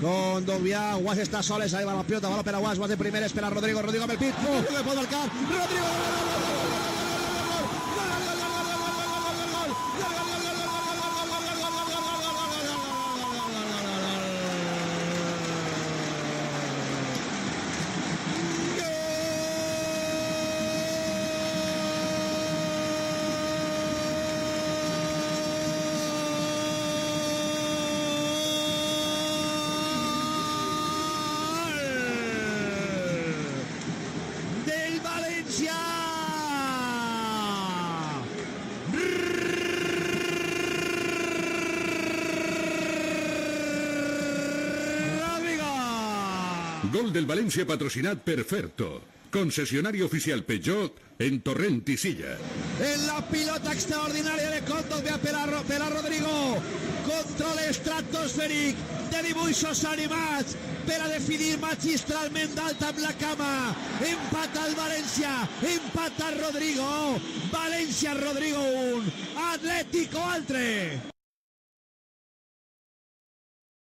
con Dogbia. Guas està soles, ahí va la pilota, bola per a Guas de primer, espera Rodrigo amb el pit, que pot marcar, Rodrigo, Gol del València patrocinat per Ferto, concessionari oficial Peugeot en Torrent i Silla. En la pilota extraordinària de Condovia per a Rodrigo, control estratosfèric de dibuixos animats per a definir magistralment d'alta amb la cama. Empata el València, empata Rodrigo. València, Rodrigo 1, Atlético altre.